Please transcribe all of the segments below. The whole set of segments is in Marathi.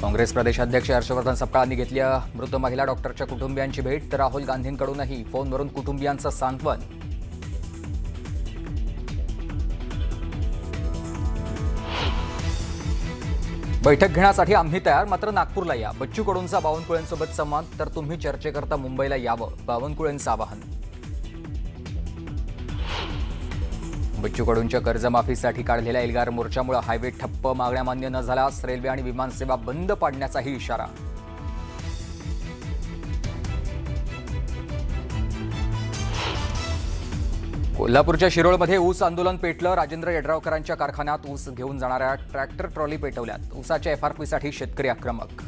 काँग्रेस प्रदेशाध्यक्ष हर्षवर्धन सपकाळांनी घेतली मृत महिला डॉक्टरच्या कुटुंबियांची भेट, तर राहुल गांधींकडूनही फोनवरून कुटुंबियांचं सांत्वन. बैठक घेण्यासाठी आम्ही तयार, मात्र नागपूरला या. बच्चू कडूंचा बावनकुळेंसोबत संवाद, तर तुम्ही चर्चेकरता मुंबईला यावं, बावनकुळेंचं आवाहन. बच्चू कडूंच्या कर्जमाफीसाठी काढलेल्या एल्गार मोर्चामुळे हायवे ठप्प, मागण्या मान्य न झाल्यास रेल्वे आणि विमानसेवा बंद पाडण्याचाही इशारा. कोल्हापूरच्या शिरोळमध्ये ऊस आंदोलन पेटलं. राजेंद्र यड्रावकरांच्या कारखान्यात ऊस घेऊन जाणाऱ्या ट्रॅक्टर ट्रॉली पेटवल्यात. ऊसाच्या एफआरपीसाठी शेतकरी आक्रमक.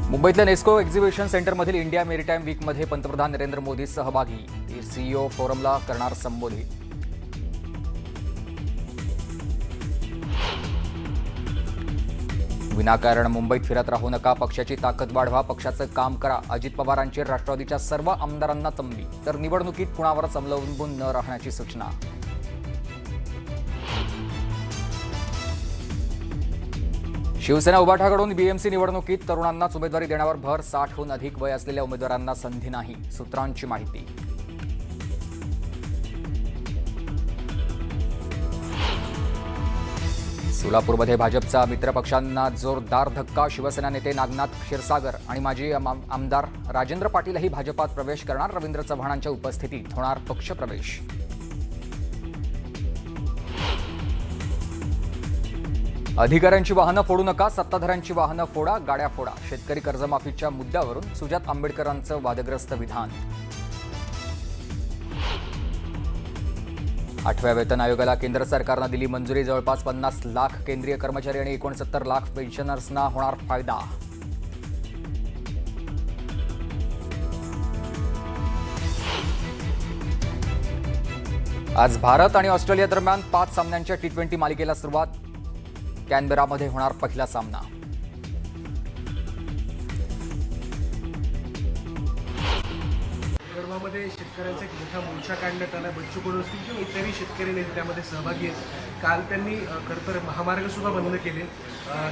मुंबईतल्या नेस्को एक्झिबिशन सेंटरमधील इंडिया मेरीटाईम वीकमध्ये पंतप्रधान नरेंद्र मोदी सहभागी. सीईओ फोरमला करणार संबोधित. विनाकारण मुंबईत फिरत राहू नका, पक्षाची ताकद वाढवा, पक्षाचं काम करा. अजित पवारांची राष्ट्रवादीच्या सर्व आमदारांना तंबी, तर निवडणुकीत कुणावरच अवलंबून न राहण्याची सूचना. शिवसेना उभाठाकडून बीएमसी निवडणुकीत तरुणांनाच उमेदवारी देण्यावर भर. 60हून अधिक वय असलेल्या उमेदवारांना संधी नाही, सूत्रांची माहिती. सोलापूरमध्ये भाजपचा मित्रपक्षांना जोरदार धक्का. शिवसेना नेते नागनाथ क्षीरसागर आणि माजी आमदार राजेंद्र पाटीलही भाजपात प्रवेश करणार. रवींद्र चव्हाणांच्या उपस्थितीत होणार पक्षप्रवेश. अधिकाऱ्यांची वाहनं फोडू नका, सत्ताधाऱ्यांची वाहनं फोडा, गाड्या फोडा. शेतकरी कर्जमाफीच्या मुद्द्यावरून सुजात आंबेडकरांचं वादग्रस्त विधान. 8व्या वेतन आयोगाला केंद्र सरकारनं दिली मंजुरी. जवळपास 50 लाख केंद्रीय कर्मचारी आणि 69 लाख पेन्शनर्सना होणार फायदा. आज भारत आणि ऑस्ट्रेलिया दरम्यान 5 सामन्यांच्या T20 मालिकेला सुरुवात. कॅनबेरामध्ये होणार पहिला सामना. विदर्भामध्ये शेतकऱ्यांचा एक मोठा मोर्चा काढण्यात आला. बच्चू कडू असतील किंवा इतरही शेतकरी नेते त्यामध्ये सहभागी आहेत. काल त्यांनी खरं तर महामार्ग सुद्धा बंद केले.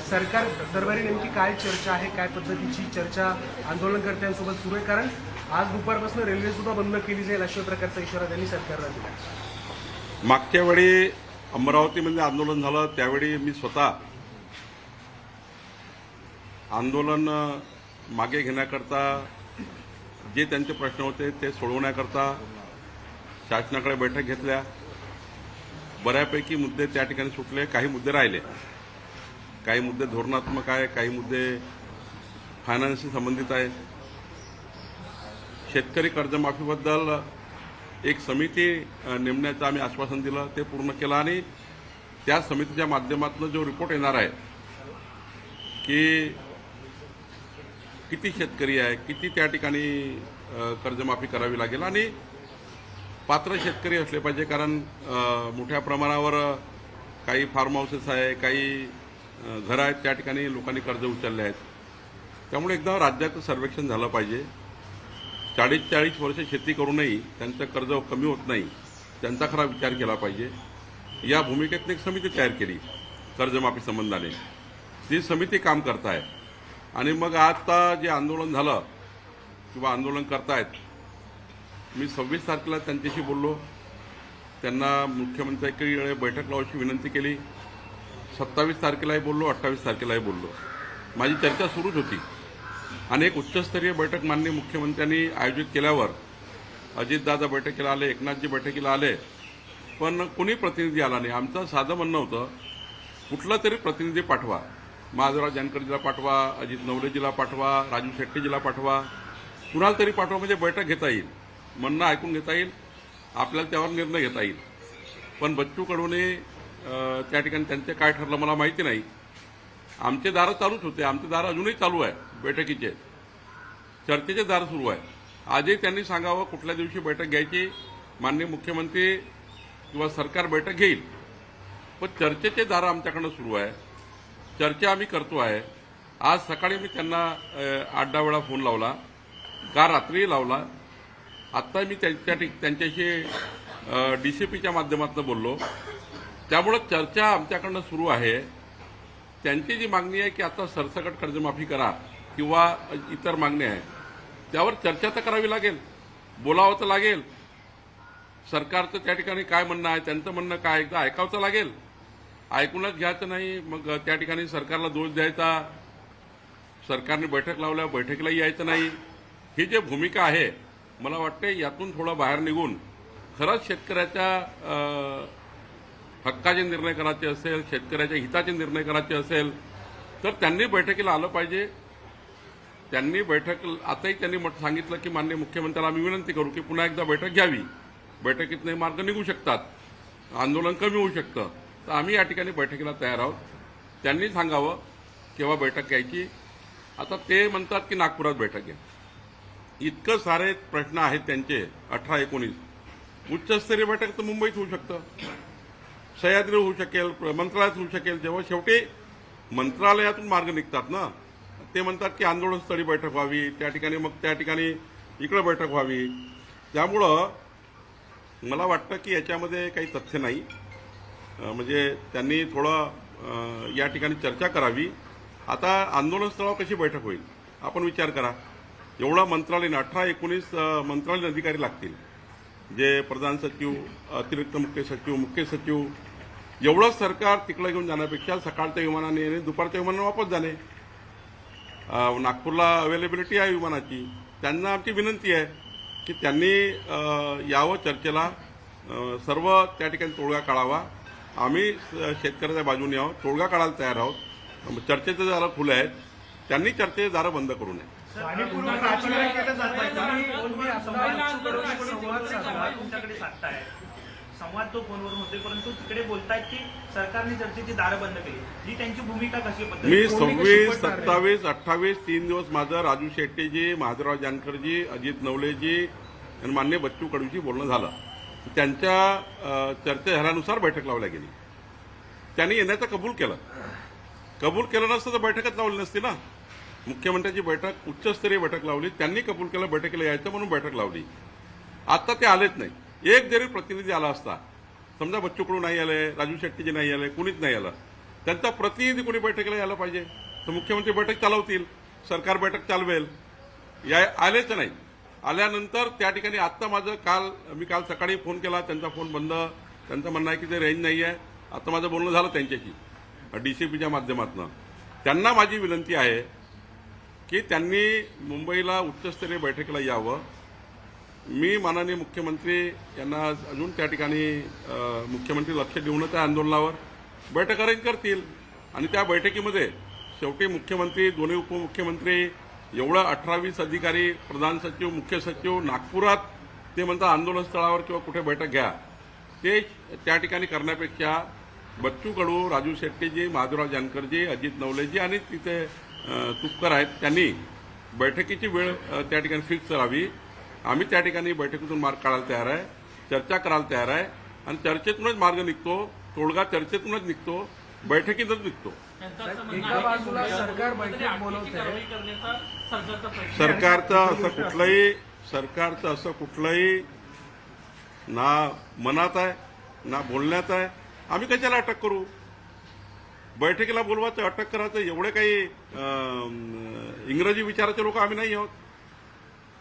सरकार दरबारी नेमकी काय चर्चा आहे, काय पद्धतीची चर्चा आंदोलनकर्त्यांसोबत सुरू आहे? कारण आज दुपारपासून रेल्वे सुद्धा बंद केली जाईल अशा प्रकारचा इशारा त्यांनी सरकारला दिला. मागच्या वेळी अमरावतीमध्ये आंदोलन झालं त्यावेळी मी स्वतः आंदोलन मागे घेण्याकरता जे त्यांचे प्रश्न होते ते सोडवण्याकरता शासनाकडे बैठक घेतल्या. बऱ्यापैकी मुद्दे त्या ठिकाणी सुटले, काही मुद्दे राहिले. काही मुद्दे धोरणात्मक आहे, काही मुद्दे फायनान्सशी संबंधित आहेत. शेतकरी कर्जमाफीबद्दल एक समिती नेमण्याचं आम्ही आश्वासन दिलं, ते पूर्ण केलं. आणि त्या समितीच्या माध्यमातून जो रिपोर्ट येणार आहे की किती शेतकरी आहे, किती त्या ठिकाणी कर्जमाफी करावी लागेल आणि पात्र शेतकरी असले पाहिजे. कारण मोठ्या प्रमाणावर काही फार्म हाऊसेस आहे, काही घरं आहेत, त्या ठिकाणी लोकांनी कर्ज उचलले आहेत. त्यामुळे एकदा राज्याचं सर्वेक्षण झालं पाहिजे. 40-40 वर्ष शेती करूनही त्यांचं कर्ज कमी होत नाही, त्यांचा खरा विचार केला पाहिजे. या भूमिकेतून एक समिती तयार केली कर्जमाफी संबंधाने. ती समिती काम करत आहे. आणि मग आता जे आंदोलन झालं किंवा आंदोलन करतायत, मी 26 तारखेला त्यांच्याशी बोललो. त्यांना मुख्यमंत्र्यांकडे बैठक लावायची विनंती केली. 27 तारखेलाही बोललो, 28 तारखेलाही बोललो. माझी चर्चा सुरूच होती. आणि एक उच्चस्तरीय बैठक माननीय मुख्यमंत्र्यांनी आयोजित केल्यावर अजितदादा बैठकीला आले, एकनाथजी बैठकीला आले, पण कोणी प्रतिनिधी आला नाही. आमचं साधं म्हणणं होतं, कुठला तरी प्रतिनिधी पाठवा. माधवराव जानकरजीला पाठवा, अजित नवलेजीला पाठवा, राजू शेट्टीजीला पाठवा, कुणाला तरी पाठवा, म्हणजे बैठक घेता येईल, म्हणणं ऐकून घेता येईल, आपल्याला त्यावर निर्णय घेता येईल. पण बच्चू कडूने त्या ठिकाणी त्यांचे काय ठरलं मला माहिती नाही. आमचे दारं चालूच होते, आमचे दारं अजूनही चालू आहे. बैठकीचे चर्चेचे दार सुरू आहे. आजही त्यांनी सांगावं कुठल्या दिवशी बैठक घ्यायची. माननीय मुख्यमंत्री किंवा सरकार बैठक घेईल, पण चर्चेचे दार आमच्याकडनं सुरू आहे. चर्चा आम्ही करतो आहे. आज सकाळी मी त्यांना 8-10 वेळा फोन लावला, काल रात्रीही लावला. आत्ता मी त्यांच्याशी DCPच्या माध्यमातून बोललो. त्यामुळं चर्चा आमच्याकडनं सुरू आहे. त्यांची जी मागणी आहे की आता सरसकट कर्जमाफी करा किंवा इतर मागण्या आहे त्यावर चर्चा तर करावी लागेल, बोलावं तर लागेल. सरकारचं त्या ठिकाणी काय म्हणणं आहे, त्यांचं म्हणणं काय एकदा ऐकावं लागेल. ऐकूनच घ्यायचं नाही, मग त्या ठिकाणी सरकारला दोष द्यायचा, सरकारने बैठक लावल्या बैठकीलाही यायचं नाही. ही जी भूमिका आहे मला वाटते यातून थोडं बाहेर निघून खरंच शेतकऱ्याच्या हक्काचे निर्णय करायचे असेल, शेतकऱ्याच्या हिताचे निर्णय करायचे असेल तर त्यांनी बैठकीला आलं पाहिजे. त्यांनी आताही त्यांनी सांगितलं की माननीय मुख्यमंत्र्याला आम्ही विनंती करू की पुन्हा एकदा बैठक घ्यावी. बैठकीतले मार्ग निघू शकतात, आंदोलन कमी होऊ शकतं. तर आम्ही या ठिकाणी बैठकीला तयार आहोत. त्यांनी सांगावं केव्हा बैठक घ्यायची. आता ते म्हणतात की नागपुरात बैठक घ्या. इतकं सारे प्रश्न आहेत त्यांचे 18-19. उच्चस्तरीय बैठक तर मुंबईत होऊ शकतं, सह्याद्री होऊ शकेल, मंत्रालयात होऊ शकेल. जेव्हा शेवटी मंत्रालयातून मार्ग निघतात ना, ते म्हणतात की आंदोलनस्थळी बैठक व्हावी, त्या ठिकाणी इकडे बैठक व्हावी. त्यामुळं मला वाटतं की याच्यामध्ये काही तथ्य नाही. म्हणजे त्यांनी थोडं या ठिकाणी चर्चा करावी. आता आंदोलनस्थळावर कशी बैठक होईल आपण विचार करा. एवढा मंत्रालयाने 18-19 मंत्रालयीन अधिकारी लागतील, जे प्रधान सचिव, अतिरिक्त मुख्य सचिव एवढं सरकार तिकडे घेऊन जाण्यापेक्षा सकाळच्या विमानाने येणे, दुपारच्या विमानाने वापस जाणे. नागपूरला अवेलेबिलिटी आहे विमानाची. त्यांना आमची विनंती आहे की त्यांनी यावं चर्चेला, सर्व त्या ठिकाणी तोडगा काढावा. आम्ही शेतकऱ्याच्या बाजूने आहोत, तोडगा काढायला तयार आहोत. चर्चेचे दारं खुले आहेत, त्यांनी चर्चेचे दारं बंद करू नये. तुमच्याकडे साधताय संवाद तो फोनवरून होते, परंतु तिकडे बोलतायत की सरकारने चर्चेची दारं बंद केली. ही त्यांची भूमिका कशी आहे? मी 26, 27, 28 3 दिवस माझं राजू शेट्टीजी, महादेवराव जानकरजी, अजित नवलेजी आणि मान्य बच्चू कडूची बोलणं झालं. त्यांच्या चर्चा झाल्यानुसार बैठक लावल्या गेली. त्यांनी येण्याचं कबूल केलं नसतं तर बैठकच लावली नसती ना. मुख्यमंत्र्यांची बैठक उच्चस्तरीय बैठक लावली, त्यांनी कबूल केलं बैठकीला यायचं म्हणून बैठक लावली. आता ते आलेच नाही. एक जरी प्रतिनिधी आला असता, समजा बच्चू कडू नाही आले, राजू शेट्टीजी नाही आले, कुणीच नाही आलं, त्यांचा प्रतिनिधी कोणी बैठकीला यायला पाहिजे. तर मुख्यमंत्री बैठक चालवतील, सरकार बैठक चालवेल. आलेच नाही. आल्यानंतर त्या ठिकाणी आत्ता मी काल सकाळी फोन केला, त्यांचा फोन बंद. त्यांचं म्हणणं आहे की ते रेंज नाही आहे. आता माझं बोलणं झालं त्यांच्याशी DCPच्या माध्यमातून. त्यांना माझी विनंती आहे की त्यांनी मुंबईला उच्चस्तरीय बैठकीला यावं. मी माननीय मुख्यमंत्री यांना अजून त्या ठिकाणी मुख्यमंत्री लक्ष देऊनच त्या आंदोलनावर बैठक अरेंज करतील. आणि त्या बैठकीमध्ये शेवटी मुख्यमंत्री, दोन्ही उपमुख्यमंत्री, एवढं 18-20 अधिकारी, प्रधान सचिव, मुख्य सचिव नागपुरात ते म्हणतात आंदोलनस्थळावर किंवा कुठे बैठक घ्या, ते त्या ठिकाणी करण्यापेक्षा बच्चू कडू, राजू शेट्टीजी, महादेवराव जानकरजी, अजित नवलेजी आणि तिथे तुपकर आहेत, त्यांनी बैठकीची वेळ त्या ठिकाणी फिक्स करावी. आम्ही त्या ठिकाणी बैठकीतून मार्ग काढायला तयार आहे, चर्चा करायला तयार आहे. आणि चर्चेतूनच मार्ग निघतो, तोडगा चर्चेतूनच निघतो, बैठकीतच निघतो. एका बाजूला सरकार बैठक बोलवते, सरकारचं असं कुठलंही ना मनात आहे ना बोलण्यात आहे. आम्ही कशाला अटक करू? बैठकीला बोलवायचं, अटक करायचं, एवढे काही इंग्रजी विचाराचे लोक आम्ही नाही आहोत.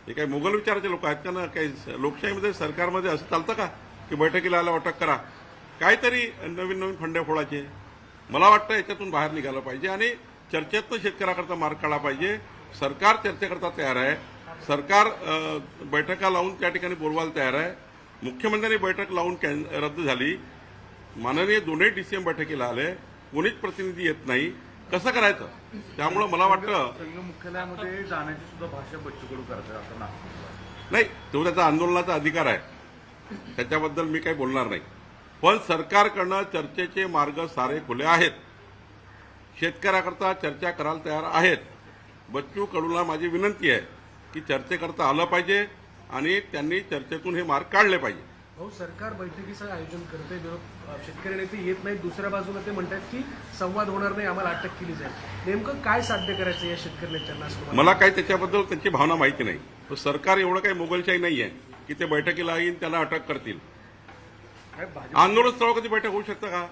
हे काही मोगल विचाराचे लोक आहेत का ना? काही लोकशाहीमध्ये, सरकारमध्ये असं चालतं का की बैठकीला आला अटक करा? काहीतरी नवीन फंडे फोडायचे. मला वाटतं याच्यातून बाहेर निघालं पाहिजे आणि चर्चेतनं शेतकऱ्याकरता मार्ग काढला पाहिजे. सरकार चर्चेकरता तयार आहे, सरकार बैठका लावून त्या ठिकाणी बोलवायला तयार आहे. मुख्यमंत्र्यांनी बैठक लावून रद्द झाली, माननीय दोन्ही DCM बैठकीला आले, कोणीच प्रतिनिधी येत नाही. कसं करायचं? त्यामुळं मला वाटतं मुख्यालयामध्ये जाण्याची सुद्धा भाषा बच्चू कडू करतात असं नाही, तो त्याचा आंदोलनाचा अधिकार आहे, त्याच्याबद्दल मी काही बोलणार नाही. पण सरकारकडनं चर्चेचे मार्ग सारे खुले आहेत. शेतकऱ्याकरता चर्चा करायला तयार आहेत. बच्चू कडूला माझी विनंती आहे की चर्चेकरता आलं पाहिजे आणि त्यांनी चर्चेतून हे मार्ग काढले पाहिजे. सरकार बैठकीचं आयोजन करते, शेतकरी नेते येत नाहीत, दुसऱ्या बाजूला ते म्हणतात की संवाद होणार नाही, आम्हाला अटक केली जाईल. नेमकं काय साध्य करायचं या शेतकरी नेत्यांना? मला काही त्याच्याबद्दल त्यांची भावना माहिती नाही. तो सरकार एवढं काही मोगलशाही नाही आहे की ते बैठकीला येईन त्यांना अटक करतील. आंदोलन स्थळावर कधी बैठक होऊ शकतं का?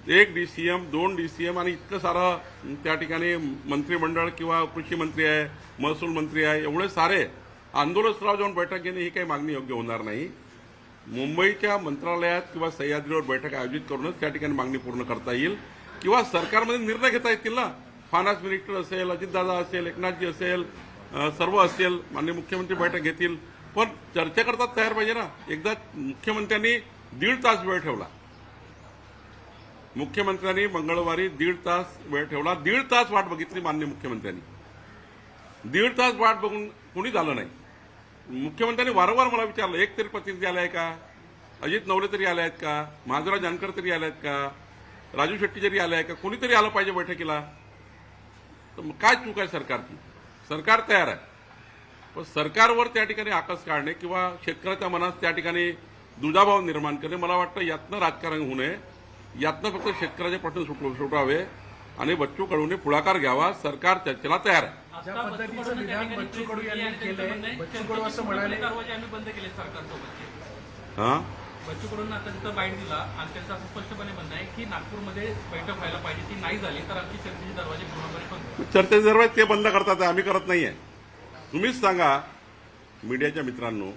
एक DCM 2 DCM आणि इतकं सारं त्या ठिकाणी मंत्रिमंडळ किंवा कृषी मंत्री आहे, महसूल मंत्री आहे, एवढे सारे आंदोलनस्थळावर जाऊन बैठक घेणे ही काही मागणी योग्य होणार नाही. मुंबईच्या मंत्रालयात किंवा सह्याद्रीवर बैठक आयोजित करूनच त्या ठिकाणी मागणी पूर्ण करता येईल किंवा सरकारमध्ये निर्णय घेता येतील ना. फायनान्स मिनिस्टर असेल, अजितदादा असेल, एकनाथजी असेल, सर्व असेल, माननीय मुख्यमंत्री बैठक घेतील, पण चर्चा करतात तयार पाहिजे ना. एकदा मुख्यमंत्र्यांनी 1.5 तास वेळ ठेवला. मुख्यमंत्र्यांनी मंगळवारी 1.5 तास वेळ ठेवला. 1.5 तास वाट बघितली माननीय मुख्यमंत्र्यांनी. 1.5 तास वाट बघून कोणी झालं नाही. मुख्यमंत्र्यांनी वारंवार मला विचारलं, एक तरी प्रतिनिधी आलाय का, अजित नवले तरी आले आहेत का, महाजराव जानकर तरी आले आहेत का, राजू शेट्टी जरी आले आहे का, कोणीतरी आलं पाहिजे बैठकीला. तर मग काय चूक आहे सरकारची? सरकार तयार आहे, पण सरकारवर त्या ठिकाणी आकस काढणे किंवा शेतकऱ्याच्या मनात त्या ठिकाणी दुजाभाव निर्माण करणे, मला वाटतं यातनं राजकारण होऊ नये. यातनं फक्त शेतकऱ्याचे प्रश्न सुटावे आणि बच्चू कडूने पुढाकार घ्यावा. सरकार चर्चेला तयार आहे. ज्या पद्धतीचं विधान बच्चू कडू यांनी केलंय, बच्चू कडू असं म्हणाले, दरवाजे आम्ही बंद केले सरकारसोबत. हां, बच्चू कडूंना आता तिथं बाईट दिला आणि त्यांचं असं स्पष्टपणे म्हणणं आहे की नागपूरमध्ये बैठक व्हायला पाहिजे, ती नाही झाली तर आमची चर्चेचे दरवाजे पूर्णपणे बंद. चर्चेचे दरवाजे ते बंद करतात, आम्ही करत नाहीये. तुम्हीच सांगा मीडियाच्या मित्रांनो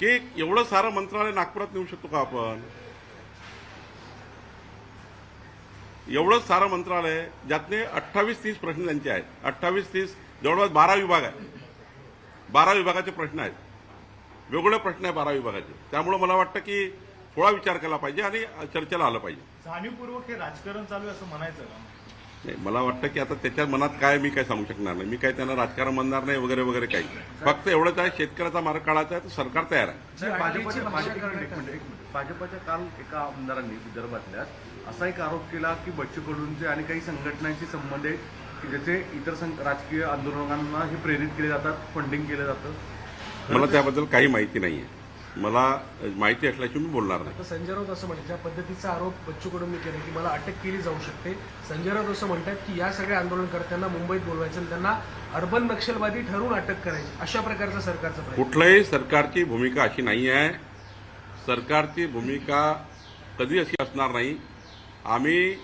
की एवढं सारं मंत्रालय नागपुरात नेऊ शकतो का आपण? एवढंच सारं मंत्रालय ज्यातले 28-30 प्रश्न त्यांचे आहेत. 28-30 जवळपास 12 विभाग आहेत. 12 विभागाचे प्रश्न आहेत, वेगवेगळे प्रश्न आहे 12 विभागाचे. त्यामुळे मला वाटतं की थोडा विचार केला पाहिजे आणि चर्चेला आलं पाहिजे. जाणीवपूर्वक हे राजकारण चालू आहे असं म्हणायचं का? नाही, मला वाटतं की आता त्याच्या मनात काय मी काय सांगू शकणार नाही. मी काय त्यांना राजकारण म्हणणार नाही वगैरे वगैरे काही. फक्त एवढंच आहे, शेतकऱ्याचा मार्ग काढायचा आहे तर सरकार तयार आहे. भाजपच्या काल एका आमदारांनी विदर्भातल्या असा एक आरोप केला की बच्चू कडूंचे आणि काही संघटनांशी संबंध आहेत की ज्याचे इतर राजकीय आंदोलकांना हे प्रेरित केले जातात, फंडिंग केलं जातं. मला त्याबद्दल काही माहिती नाहीये. मला माहिती असल्याशिवाय मी बोलणार नाही. तर संजय राऊत असं म्हणतात, ज्या पद्धतीचा आरोप बच्चू कडूंनी केला की मला अटक केली जाऊ शकते, संजय राऊत असं म्हणतात की या सगळ्या आंदोलनकर्त्यांना मुंबईत बोलवायचं आणि त्यांना अर्बन नक्षलवादी ठरवून अटक करायची, अशा प्रकारचा सरकारचा प्रयत्न. कुठल्याही सरकारची भूमिका अशी नाही आहे. सरकारची भूमिका कधी अशी असणार नाही. आम्ही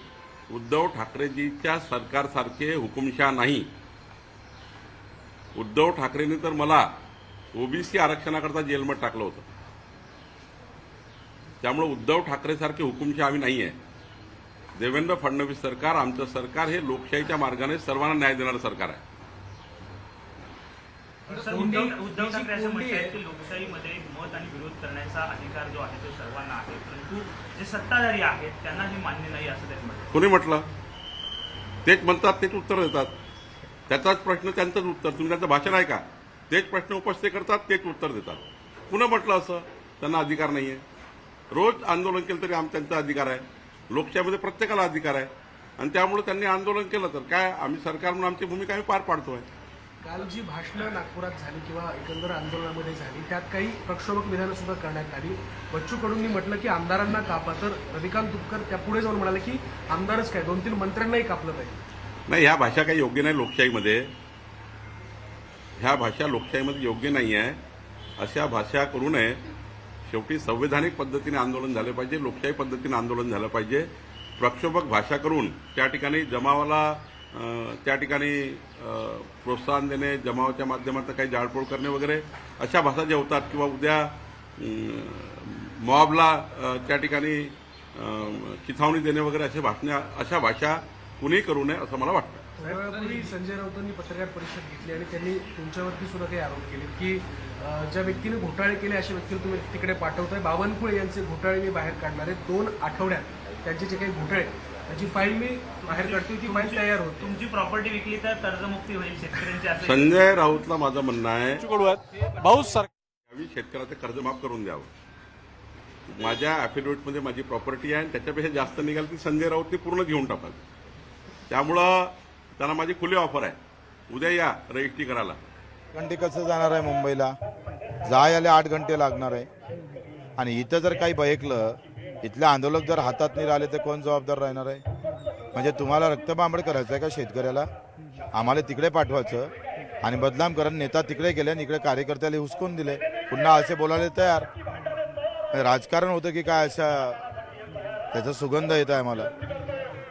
उद्धव ठाकरेजीच्या सरकारसारखे हुकुमशहा नाही. उद्धव ठाकरेंनी तर मला ओबीसी आरक्षणाकरता जेलमध्ये टाकलं होतं. त्यामुळे उद्धव ठाकरेसारखे हुकुमशहा आम्ही नाही आहे. देवेंद्र फडणवीस सरकार, आमचं सरकार हे लोकशाहीच्या मार्गाने सर्वांना न्याय देणारं सरकार आहे. उद्धव ठाकरे असं म्हणतात की लोकशाहीमध्ये मत आणि विरोध करण्याचा अधिकार जो आहे तो सर्वांना आहे, परंतु जे सत्ताधारी आहेत त्यांना हे मान्य नाही असं ते म्हणतात. कोणी म्हटलं? तेच म्हणतात, तेच उत्तर देतात. त्याचाच प्रश्न त्यांचंच उत्तर. तुम्ही त्यांचं भाषण आहे का? तेच प्रश्न उपस्थित करतात, तेच उत्तर देतात. पुन्हा म्हटलं असं त्यांना अधिकार नाहीये. रोज आंदोलन केलं तरी त्यांचा अधिकार आहे. लोकशाहीमध्ये प्रत्येकाला अधिकार आहे आणि त्यामुळे त्यांनी आंदोलन केलं तर काय, आम्ही सरकार म्हणून आमची भूमिका आम्ही पार पाडतोय. काल जी भाषणं नागपुरात झाली किंवा एकंदर आंदोलनामध्ये झाली त्यात काही प्रक्षोभक विधानं सुद्धा करण्यात आली. बच्चू कडूंनी म्हटलं की आमदारांना कापा, तर रविकांत तुपकर त्या पुढे जाऊन म्हणाले की आमदारच काय 2-3 मंत्र्यांनाही कापलं पाहिजे. नाही, ह्या भाषा काही योग्य नाही लोकशाहीमध्ये. ह्या भाषा लोकशाहीमध्ये योग्य नाही आहे. अशा भाषा करू नये. शेवटी संवैधानिक पद्धतीने आंदोलन झालं पाहिजे, लोकशाही पद्धतीने आंदोलन झालं पाहिजे. प्रक्षोभक भाषा करून त्या ठिकाणी जमावाला त्या ठिकाणी प्रोत्साहन देणे, जमावाच्या माध्यमातून काही जाळपोळ करणे वगैरे अशा भाषा ज्या होतात किंवा उद्या मॉबला त्या ठिकाणी चिथावणी देणे वगैरे अशा भाषा कुणी करू नये असं मला वाटतं. त्यावेळी संजय राऊतांनी पत्रकार परिषद घेतली आणि त्यांनी तुमच्यावरती सुद्धा काही आरोप केले की ज्या व्यक्तीने घोटाळे केले अशा व्यक्तीला तुम्ही तिकडे पाठवताय. बावनकुळे यांचे घोटाळे मी बाहेर काढणार आहे. 2 आठवड्यात त्यांचे जे काही घोटाळे त्याची फाईल मी बाहेर काढतोय, ती फाईल तयार होती. तुमची प्रॉपर्टी विकली तर कर्जमुक्ती होईल शेतकऱ्यांची असं संजय राऊतला माझं म्हणणं आहे, भाऊ शेतकऱ्याचं कर्ज माफ करून द्यावं. माझ्या ॲफिडेव्हिटमध्ये माझी प्रॉपर्टी आहे आणि त्याच्यापेक्षा जास्त निघाल ती संजय राऊतने पूर्ण घेऊन टाकाल. त्यामुळं त्यांना माझी खुली ऑफर आहे, उद्या या रजिस्ट्री करायला. घंटे कसं जाणार आहे मुंबईला? जायला 8 घंटे लागणार आहे. आणि इथं जर काही बयकलं, इथले आंदोलक जर हातात नाही राहिले तर कोण जबाबदार राहणार आहे? म्हणजे तुम्हाला रक्तबांबड करायचं आहे का शेतकऱ्याला? आम्हाला तिकडे पाठवायचं आणि बदनाम करून नेता तिकडे गेले आणि इकडे कार्यकर्त्याला हुसकून दिले. पुन्हा असे बोलायला तयार. राजकारण होतं की काय? अशा त्याचा सुगंध येत आहे मला.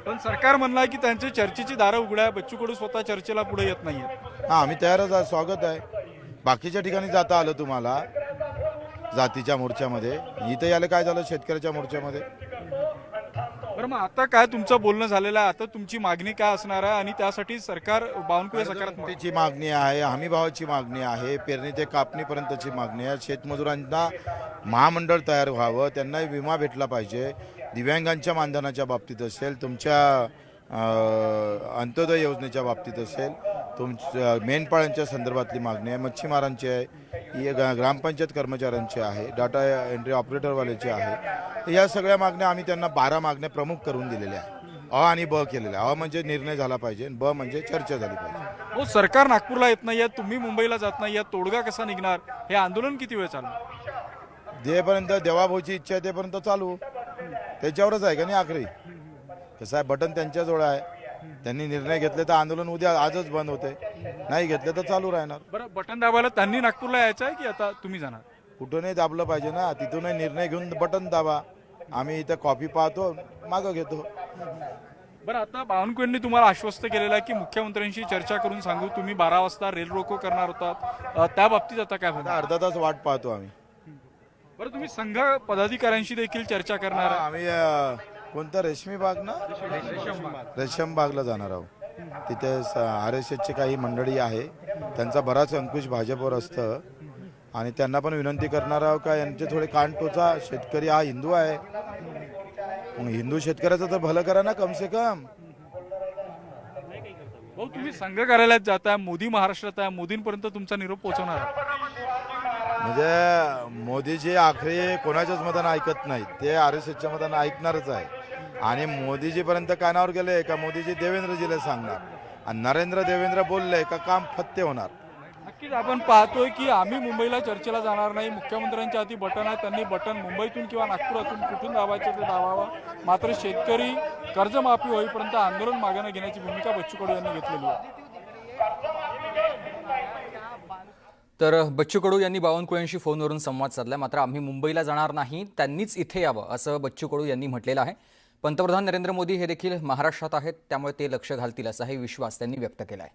पण सरकार म्हणलं की त्यांची चर्चेची दारं उघड्या आहे, बच्चू कडू स्वतः चर्चेला पुढे येत नाहीये. हां, आम्ही तयारच आहे, स्वागत आहे. बाकीच्या ठिकाणी जाता आलं तुम्हाला जातीच्या मोर्चामध्ये, इथं याला काय झालं शेतकऱ्याच्या मोर्चामध्ये? बरं, मग आता काय तुमचं बोलणं झालेलं आहे, आता तुमची मागणी काय असणार आहे आणि त्यासाठी सरकार बावनकुळे सकारात्मक ची मागणी आहे, हमी भावाची मागणी आहे, पेरणी ते कापणीपर्यंतची मागणी आहे. शेतमजुरांना महामंडळ तयार व्हावं, त्यांना विमा भेटला पाहिजे. दिव्यांगांच्या मानधनाच्या बाबतीत असेल, तुमच्या अंत्योदय योजनेच्या बाबतीत असेल, तुमच्या मेंढपाळांच्या संदर्भातली मागणी आहे, मच्छीमारांची आहे, ही ग्रामपंचायत कर्मचाऱ्यांची आहे, डाटा एंट्री ऑपरेटरवाल्याची आहे. या सगळ्या मागण्या आम्ही त्यांना 12 मागण्या प्रमुख करून दिलेल्या आहे. अ आणि ब केलेल्या. अ म्हणजे निर्णय झाला पाहिजे, ब म्हणजे चर्चा झाली पाहिजे. हो, सरकार नागपूरला येत नाहीये, तुम्ही मुंबईला जात नाहीये, तोडगा कसा निघणार? हे आंदोलन किती वेळ चालणार? जेपर्यंत देवाभाऊची इच्छा आहे तेपर्यंत चालू, त्याच्यावरच आहे का नाही आखरी. कसं आहे, बटन त्यांच्याजवळ आहे. त्यांनी निर्णय घेतले तर आंदोलन उद्या आजच बंद होते, नाही घेतले तर चालू राहणार. बरं, बटन दाबायला त्यांनी नागपूरला यायचं आहे की आता तुम्ही जाणार? कुठूनही दाबलं पाहिजे ना, तिथूनही निर्णय घेऊन बटन दाबा. आम्ही इथं कॉपी पाहतो, मागं घेतो. बरं, आता बावनकुळेंनी तुम्हाला आश्वस्त केलेलं आहे की मुख्यमंत्र्यांशी चर्चा करून सांगू, तुम्ही 12 वाजता रेल रोको करणार होतात, त्या बाबतीत आता काय आता होणार? अर्धा तास वाट पाहतो आम्ही. बरं, तुम्ही संघ पदाधिकाऱ्यांशी देखील चर्चा करणार आहे? आम्ही कोणता रेशमी बाग ना, रेशम बागला जाणार आहोत. तिथे RSSची काही मंडळी आहे, त्यांचा बराच अंकुश भाजपवर असतं आणि त्यांना पण विनंती करणार आहोत का यांचे थोडे कान टोचा. शेतकरी हा हिंदू आहे, मग हिंदू शेतकऱ्याचं तर भलं करा ना कम से कम. भाऊ, तुम्ही संघ कार्यालयात जाताय, मोदी महाराष्ट्रात आहे, मोदींपर्यंत तुमचा निरोप पोहोचवणार आहे? म्हणजे मोदीजी आखरी कोणाच्याच मतानं ऐकत नाहीत, ते RSSच्या मतानं ऐकणारच आहे. आणि मोदीजीपर्यंत कानावर गेले का मोदीजी देवेंद्रजीला सांगणार, आणि नरेंद्र देवेंद्र बोलले का काम फत्ते होणार. नक्कीच आपण पाहतोय की आम्ही मुंबईला चर्चेला जाणार नाही, मुख्यमंत्र्यांच्या हाती बटन आहे, त्यांनी बटन मुंबईतून किंवा नागपुरातून कुठून दाबायचं ते दाबावं. मात्र शेतकरी कर्जमाफी होईपर्यंत आंदोलन मागे न घेण्याची भूमिका बच्चू कडू यांनी घेतलेली आहे. तर बच्चू कडू यांनी बावनकुळेंशी फोनवरून संवाद साधला. मात्र आम्ही मुंबईला जाणार नाही, त्यांनीच इथे यावं असं बच्चू कडू यांनी म्हटलेलं आहे. पंतप्रधान नरेंद्र मोदी हे देखील महाराष्ट्रात आहेत, त्यामुळे ते लक्ष घालतील असाही विश्वास त्यांनी व्यक्त केला आहे.